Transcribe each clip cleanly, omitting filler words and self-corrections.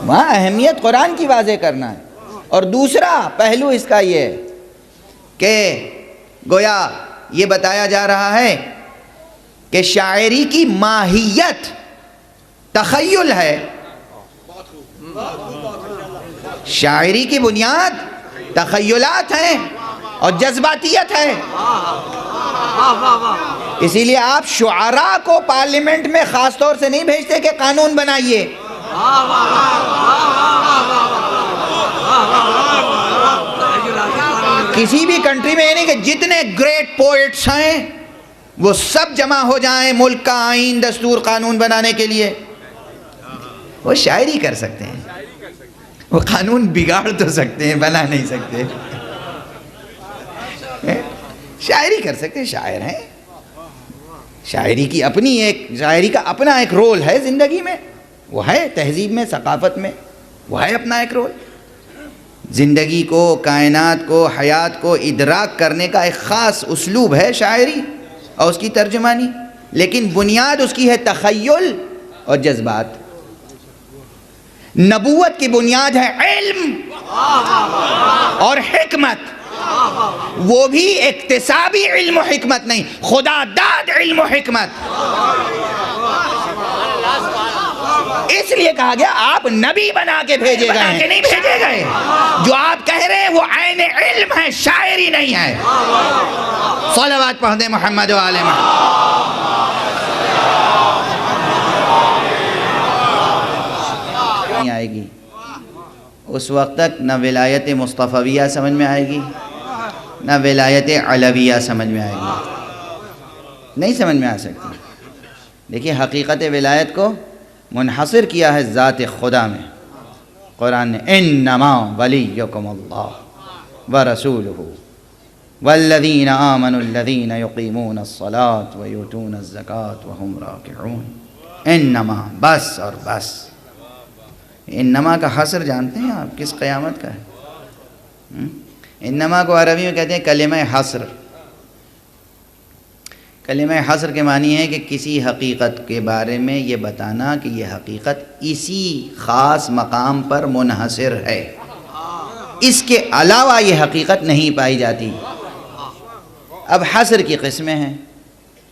وہاں اہمیت قرآن کی واضح کرنا ہے. اور دوسرا پہلو اس کا یہ ہے کہ گویا یہ بتایا جا رہا ہے کہ شاعری کی ماہیت تخیل ہے. شاعری کی بنیاد تخیلات ہیں اور جذباتیت ہے. اسی لیے آپ شعراء کو پارلیمنٹ میں خاص طور سے نہیں بھیجتے کہ قانون بنائیے. کسی بھی کنٹری میں یہ نہیں کہ جتنے گریٹ پوئٹس ہیں وہ سب جمع ہو جائیں ملک کا آئین دستور قانون بنانے کے لیے. وہ شاعری کر سکتے ہیں, وہ قانون بگاڑ تو سکتے ہیں, بنا نہیں سکتے. شاعری کر سکتے ہیں, شاعر ہیں. شاعری کی اپنی شاعری کا اپنا ایک رول ہے زندگی میں, وہ ہے تہذیب میں, ثقافت میں, وہ ہے اپنا ایک رول. زندگی کو, کائنات کو, حیات کو ادراک کرنے کا ایک خاص اسلوب ہے شاعری اور اس کی ترجمانی, لیکن بنیاد اس کی ہے تخیل اور جذبات. نبوت کی بنیاد ہے علم اور حکمت, وہ بھی اکتسابی علم و حکمت نہیں, خدا داد علم و حکمت. اس لیے کہا گیا آپ نبی بنا کے بھیجے گئے ہیں, نہیں بھیجے گئے. جو آپ کہہ رہے ہیں وہ عین علم ہے, شاعری نہیں ہے. صلوات پڑھ دیں محمد و آل محمد. نہیں آئے گی اس وقت تک نہ ولایت مصطفیہ سمجھ میں آئے گی نہ ولایت علویہ سمجھ میں آئے گی, نہیں سمجھ میں آ سکتی. دیکھیے حقیقت ولایت کو منحصر کیا ہے ذات خدا میں. قرآن نے انما ولیکم اللہ ورسولہ والذین آمنوا الذین یقیمون الصلاة ویؤتون الزکاة وہم راکعون. انما, بس اور بس. انما کا حصر جانتے ہیں آپ کس قیامت کا ہے؟ انما کو عربی میں کہتے ہیں کلمہ حصر. کلمہ حصر کے معنی ہے کہ کسی حقیقت کے بارے میں یہ بتانا کہ یہ حقیقت اسی خاص مقام پر منحصر ہے, اس کے علاوہ یہ حقیقت نہیں پائی جاتی. اب حصر کی قسمیں ہیں,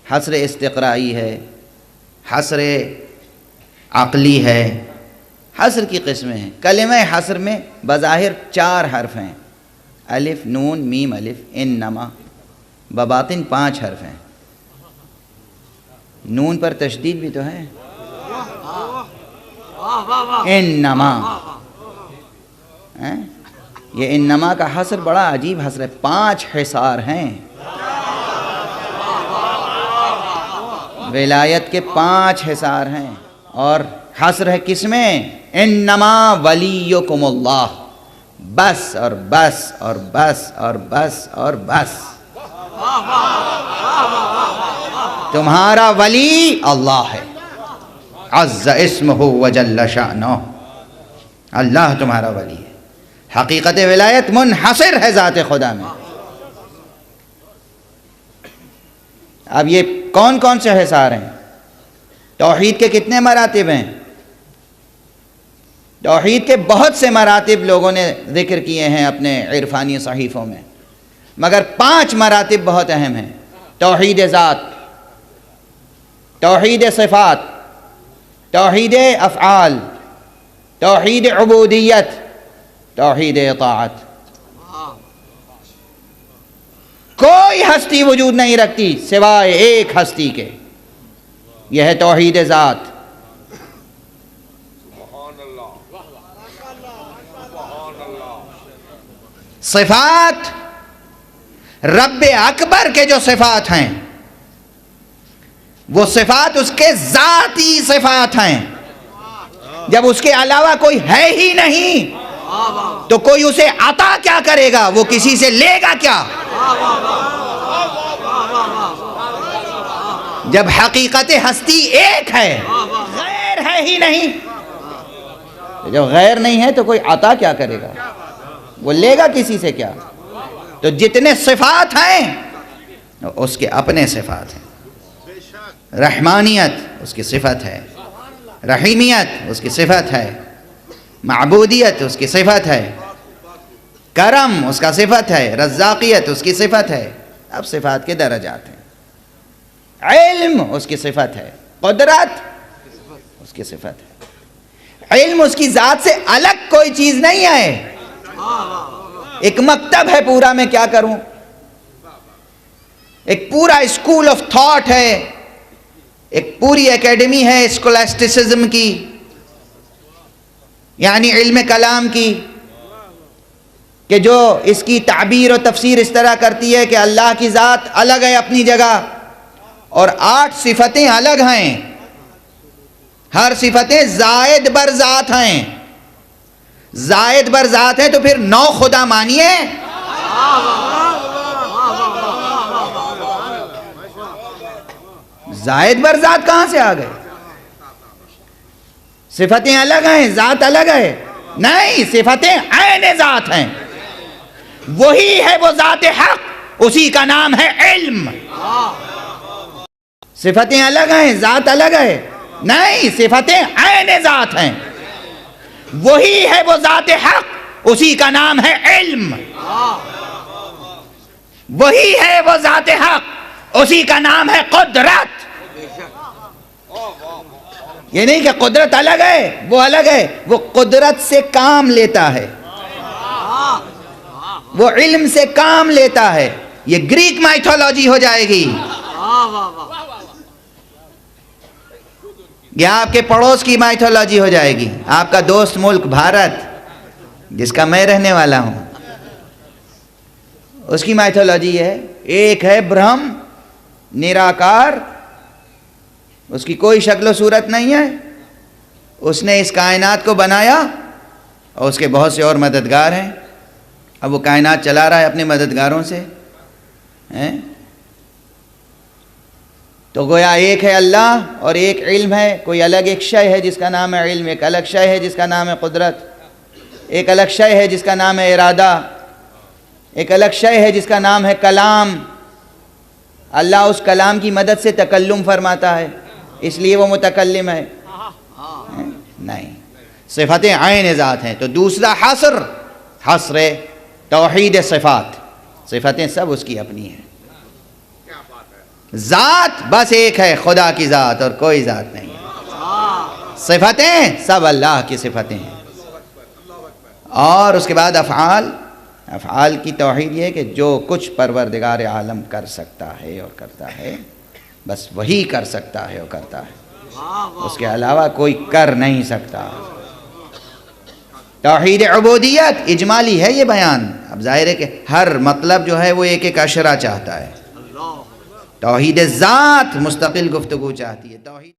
حصر استقرائی ہے, حصر عقلی ہے, حصر کی قسمیں ہیں. کلمہ حصر میں بظاہر 4 حرف ہیں, الف نون میم الف انما, بباطن 5 حرف ہیں. نون پر تشدید بھی تو ہے, انما. یہ انما کا حصر بڑا عجیب حصر ہے, 5 حصار ہیں. ولایت کے 5 حصار ہیں اور حصر ہے کس میں؟ انما ولیکم اللہ, بس اور بس اور بس اور بس اور بس. تمہارا ولی اللہ ہے, عز اسمہ وجل شانہ, اللہ تمہارا ولی ہے. حقیقت ولایت منحصر ہے ذات خدا میں. اب یہ کون کون سے حصار ہیں؟ توحید کے کتنے مراتب ہیں؟ توحید کے بہت سے مراتب لوگوں نے ذکر کیے ہیں اپنے عرفانی صحیفوں میں, مگر 5 مراتب بہت اہم ہیں. توحید ذات, توحید صفات, توحید افعال, توحید عبودیت, توحید اطاعت. کوئی ہستی وجود نہیں رکھتی سوائے ایک ہستی کے, یہ ہے توحید ذات. صفات, رب اکبر کے جو صفات ہیں وہ صفات اس کے ذاتی صفات ہیں. جب اس کے علاوہ کوئی ہے ہی نہیں تو کوئی اسے عطا کیا کرے گا, وہ کسی سے لے گا کیا؟ جب حقیقت ہستی ایک ہے, غیر ہے ہی نہیں, جب غیر نہیں ہے تو کوئی عطا کیا کرے گا, وہ لے گا کسی سے کیا؟ تو جتنے صفات ہیں اس کے اپنے صفات ہیں. رحمانیت اس کی صفت ہے, رحیمیت اس کی صفت ہے, معبودیت اس کی صفت ہے، کرم اس کا صفت ہے، رزاقیت اس کی صفت ہے. اب صفات کے درجات ہیں. علم اس کی صفت ہے، قدرت اس کی صفت ہے. علم اس کی ذات سے الگ کوئی چیز نہیں ہے. ایک مکتب ہے پورا، میں کیا کروں؟ ایک پورا اسکول آف تھاٹ ہے، ایک پوری اکیڈمی ہے اسکولاسٹسزم کی، یعنی علم کلام کی، کہ جو اس کی تعبیر و تفسیر اس طرح کرتی ہے کہ اللہ کی ذات الگ ہے اپنی جگہ اور 8 صفتیں الگ ہیں. ہر صفتیں زائد بر ذات ہیں. زائد بر ذات ہیں تو پھر 9 خدا مانیے. زائد بر ذات کہاں سے آ گئے؟ صفتیں الگ ہیں، ذات الگ ہے. نہیں، صفتیں عین ذات ہیں. وہی ہے وہ ذات حق، اسی کا نام ہے علم. صفتیں الگ ہیں، ذات الگ ہے. نہیں، صفتیں عین ذات ہیں. وہی ہے وہ ذات حق، اسی کا نام ہے علم. وہی ہے وہ ذات حق، اسی کا نام ہے قدرت. یہ نہیں کہ قدرت الگ ہے، وہ الگ ہے. وہ قدرت سے کام لیتا ہے، وہ علم سے کام لیتا ہے. یہ گریک مائتھولوجی ہو جائے گی. یہ آپ کے پڑوس کی مائتھولوجی ہو جائے گی. آپ کا دوست ملک بھارت، جس کا میں رہنے والا ہوں، اس کی مائتھولوجی ہے ایک ہے برہم نراکار، اس کی کوئی شکل و صورت نہیں ہے. اس نے اس کائنات کو بنایا اور اس کے بہت سے اور مددگار ہیں. اب وہ کائنات چلا رہا ہے اپنے مددگاروں سے. تو گویا ایک ہے اللہ اور ایک علم ہے. کوئی الگ ایک شے ہے جس کا نام ہے علم، ایک الگ شے ہے جس کا نام ہے قدرت، ایک الگ شے ہے جس کا نام ہے ارادہ، ایک الگ شے ہے جس کا نام ہے کلام. اللہ اس کلام کی مدد سے تکلم فرماتا ہے، اس لیے وہ متکلم ہے. نہیں، صفتیں عین ذات ہیں. تو دوسرا حصر توحید صفات. صفتیں سب اس کی اپنی ہیں. ذات بس ایک ہے، خدا کی ذات، اور کوئی ذات نہیں ہے. صفتیں سب اللہ کی صفتیں ہیں. اور اس کے بعد افعال کی توحید یہ ہے کہ جو کچھ پروردگار عالم کر سکتا ہے اور کرتا ہے، بس وہی کر سکتا ہے اور کرتا ہے. اس کے علاوہ کوئی کر نہیں سکتا. توحید عبودیت اجمالی ہے یہ بیان. اب ظاہر ہے کہ ہر مطلب جو ہے وہ ایک ایک اشرہ چاہتا ہے. توحید ذات مستقل گفتگو چاہتی ہے. توحید